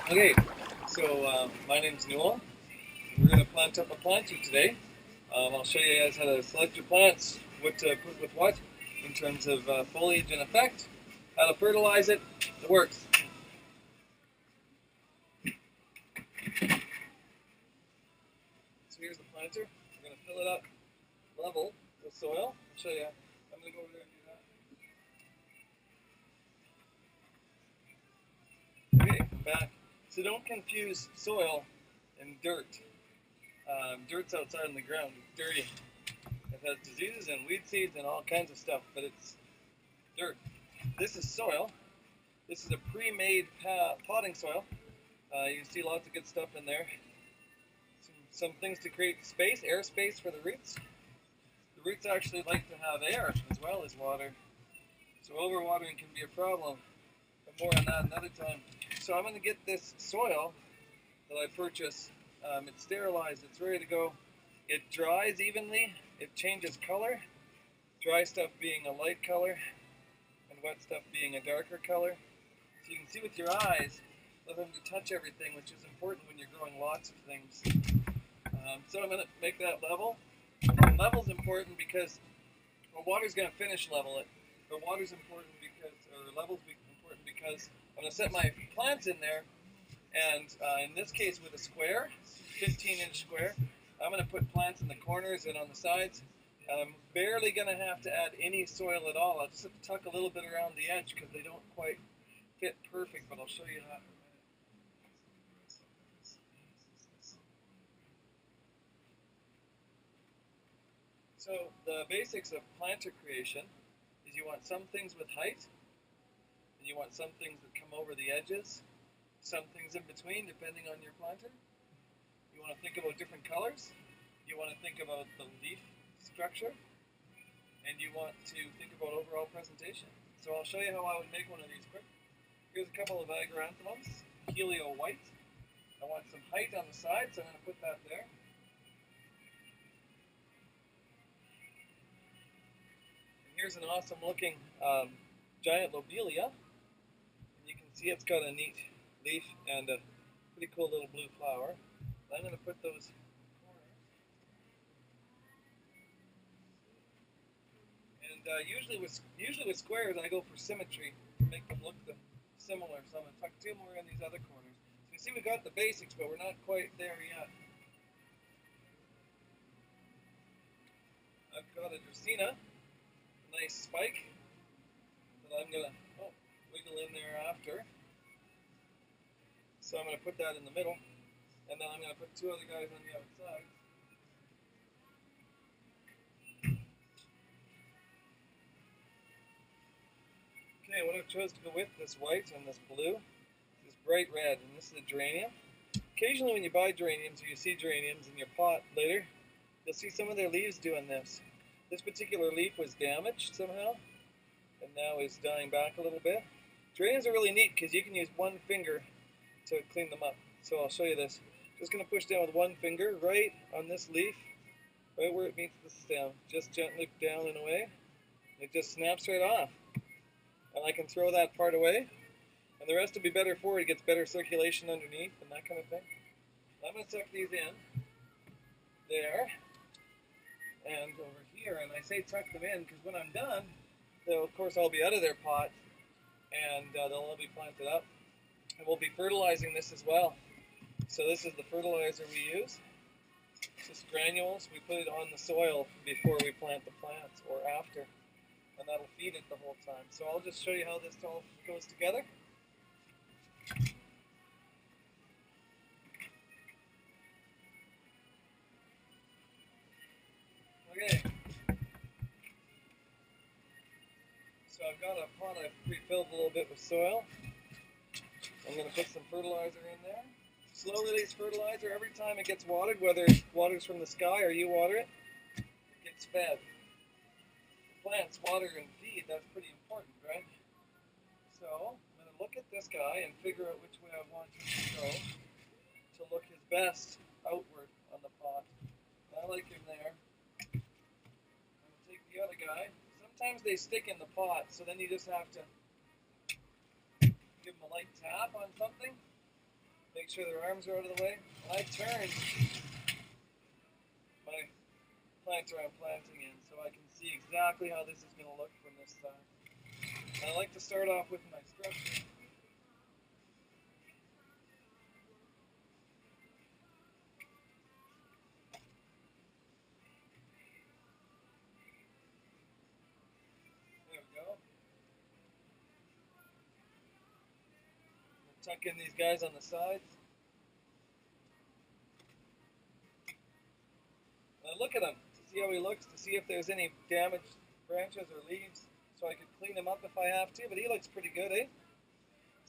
Okay, so my name's Newell. We're going to plant up a planter today. I'll show you guys how to select your plants, what to put with what, in terms of foliage and effect, how to fertilize it. It works. So here's the planter. We're going to fill it up level with soil. I'll show you. I'm going to go over there and do that. Okay, I'm back. So don't confuse soil and dirt. Dirt's outside in the ground. It's dirty. It has diseases and weed seeds and all kinds of stuff, but it's dirt. This is soil. This is a pre-made potting soil. You can see lots of good stuff in there. Some things to create space, air space for the roots. The roots actually like to have air as well as water. So overwatering can be a problem, but more on that another time. So I'm going to get this soil that I purchased. It's sterilized, it's ready to go. It dries evenly, it changes color. Dry stuff being a light color and wet stuff being a darker color. So you can see with your eyes, without having to touch everything, which is important when you're growing lots of things. So I'm going to make that level. And level's important because water's going to finish level it. But water's important because, or level's important because I'm going to set my plants in there. And in this case with a square, 15-inch square, I'm going to put plants in the corners and on the sides. I'm barely going to have to add any soil at all. I'll just have to tuck a little bit around the edge because they don't quite fit perfect, but I'll show you that in a minute. So the basics of planter creation is you want some things with height, and you want some things that come over the edges, some things in between depending on your planter. You want to think about different colors, you want to think about the leaf structure, and you want to think about overall presentation. So I'll show you how I would make one of these quick. Here's a couple of agaranthemums, helio white. I want some height on the side, so I'm going to put that there. And here's an awesome looking giant lobelia. And you can see it's got a neat leaf and a pretty cool little blue flower. I'm going to put those corners. And usually with squares, I go for symmetry to make them look similar. So I'm going to tuck two more in these other corners. So you see we got the basics, but we're not quite there yet. I've got a Dracaena, a nice spike that I'm going to wiggle in there after. So I'm going to put that in the middle, and then I'm going to put two other guys on the outside. Okay, what I've chosen to go with this white and this blue, this bright red, and this is a geranium. Occasionally when you buy geraniums or you see geraniums in your pot later, you'll see some of their leaves doing this. This particular leaf was damaged somehow, and now is dying back a little bit. Geraniums are really neat because you can use one finger to clean them up. So I'll show you this. Just going to push down with one finger right on this leaf, right where it meets the stem. Just gently down and away. It just snaps right off. And I can throw that part away. And the rest will be better for it. It gets better circulation underneath and that kind of thing. I'm going to tuck these in. There. And over here. And I say tuck them in because when I'm done, of course I'll be out of their pot. And they'll all be planted up. And we'll be fertilizing this as well. So this is the fertilizer we use. It's just granules. We put it on the soil before we plant the plants or after. And that'll feed it the whole time. So I'll just show you how this all goes together. Okay. So I've got a pot I've pre-filled a little bit with soil. I'm going to put some fertilizer in there. Slow release fertilizer. Every time it gets watered, whether it waters from the sky or you water it, it gets fed. Plants water and feed, that's pretty important, right? So I'm going to look at this guy and figure out which way I want him to go to look his best outward on the pot. I like him there. I'm going to take the other guy. Sometimes they stick in the pot, so then you just have to give them a light tap on something make sure their arms are out of the way. I turn my planter I'm planting in so I can see exactly how this is going to look from this side. And I like to start off with my structure. There we go. We'll tuck in these guys on the sides. Look at him to see how he looks, to see if there's any damaged branches or leaves, so I could clean him up if I have to, but he looks pretty good, eh?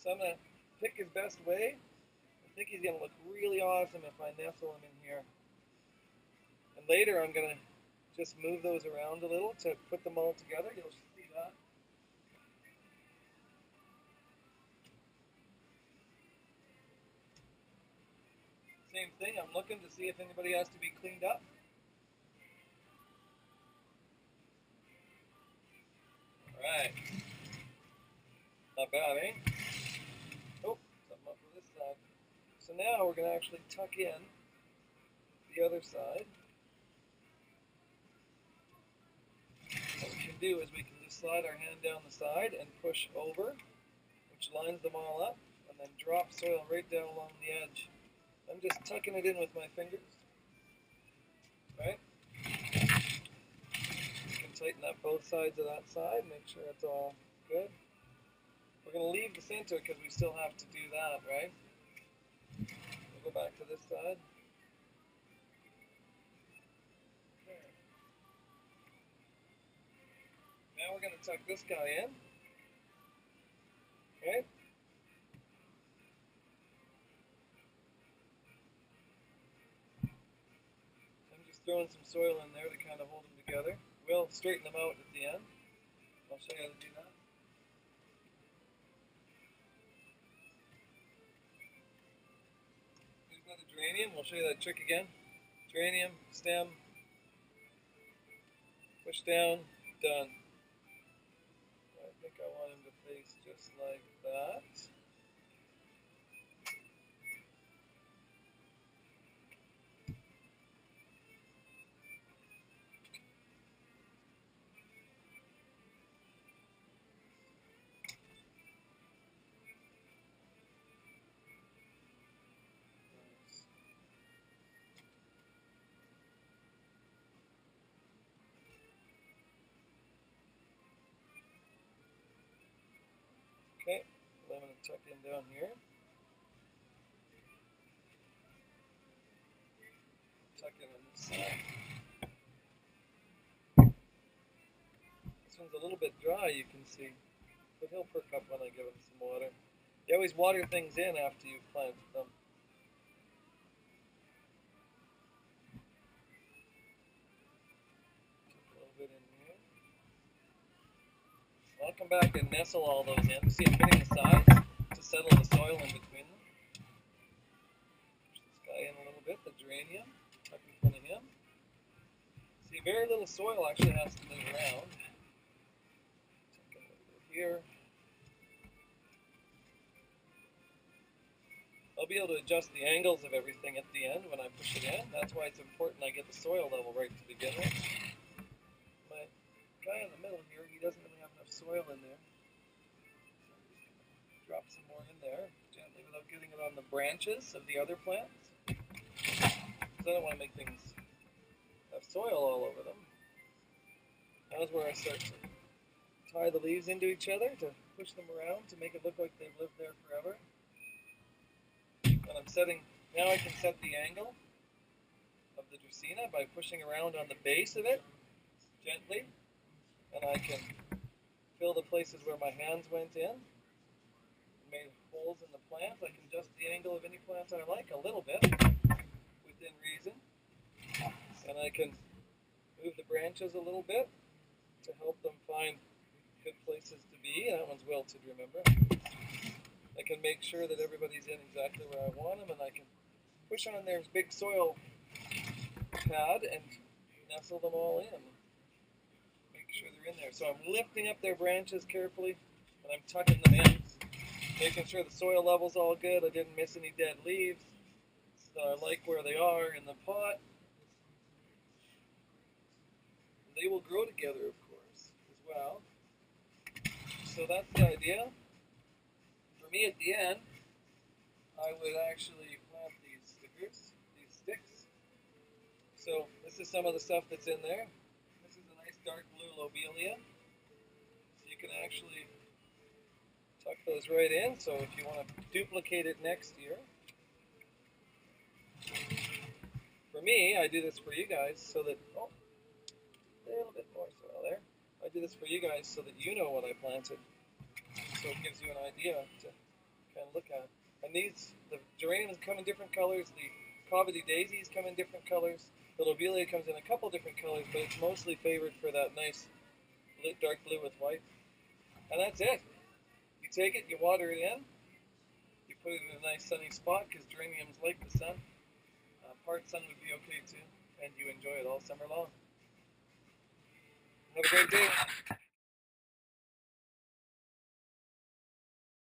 So I'm going to pick his best way. I think he's going to look really awesome if I nestle him in here. And later I'm going to just move those around a little to put them all together. You'll see that. Same thing, I'm looking to see if anybody has to be cleaned up. Alright. Not bad, eh? Oh, something up on this side. So now we're going to actually tuck in the other side. What we can do is we can just slide our hand down the side and push over, which lines them all up, and then drop soil right down along the edge. I'm just tucking it in with my fingers. Right? Tighten up both sides of that side, make sure it's all good. We're going to leave the center because we still have to do that, right? We'll go back to this side. Okay. Now we're going to tuck this guy in. Okay? I'm just throwing some soil in there to kind of hold them together. We'll straighten them out at the end. I'll show you how to do that. Here's another geranium. We'll show you that trick again. Geranium, stem, push down, done. I think I want him to face just like that. Okay, I'm going to tuck in down here. Tuck in on this side. This one's a little bit dry, you can see, but he'll perk up when I give him some water. You always water things in after you've planted them. Just a little bit in here. I'll come back and nestle all those in. See, I'm hitting the sides to settle the soil in between them. Push this guy in a little bit, the geranium, up in front of him. See, very little soil actually has to move around. Tuck in a little bit here. I'll be able to adjust the angles of everything at the end when I push it in. That's why it's important I get the soil level right to begin with. My guy in the middle here, he doesn't really have enough soil in there. So I'm just going to drop some more in there gently without getting it on the branches of the other plants. Because I don't want to make things have soil all over them. That's where I start to tie the leaves into each other to push them around to make it look like they've lived there forever. And I'm setting, now I can set the angle of the Dracaena by pushing around on the base of it gently, and I can fill the places where my hands went in, made holes in the plant. I can adjust the angle of any plant I like a little bit, within reason, and I can move the branches a little bit to help them find good places to be. That one's wilted, remember. I can make sure that everybody's in exactly where I want them, and I can push on their big soil pad and nestle them all in. Make sure they're in there. So I'm lifting up their branches carefully, and I'm tucking them in Making sure the soil level's all good. I didn't miss any dead leaves. So I like where they are in the pot. They will grow together, of course, as well. So that's the idea. For me, at the end, I would actually plant these stickers, these sticks. So this is some of the stuff that's in there. This is a nice dark blue lobelia. So you can actually tuck those right in. So if you want to duplicate it next year. For me, I do this for you guys so that, oh, a little bit more soil there. I do this for you guys so that you know what I planted. So it gives you an idea to kind of look at. And these, the geraniums come in different colors, the Cavity daisies come in different colors, the lobelia comes in a couple different colors, but it's mostly favored for that nice dark blue with white. And that's it. You take it, you water it in, you put it in a nice sunny spot because geraniums like the sun. Part sun would be okay too, and you enjoy it all summer long. Have a great day.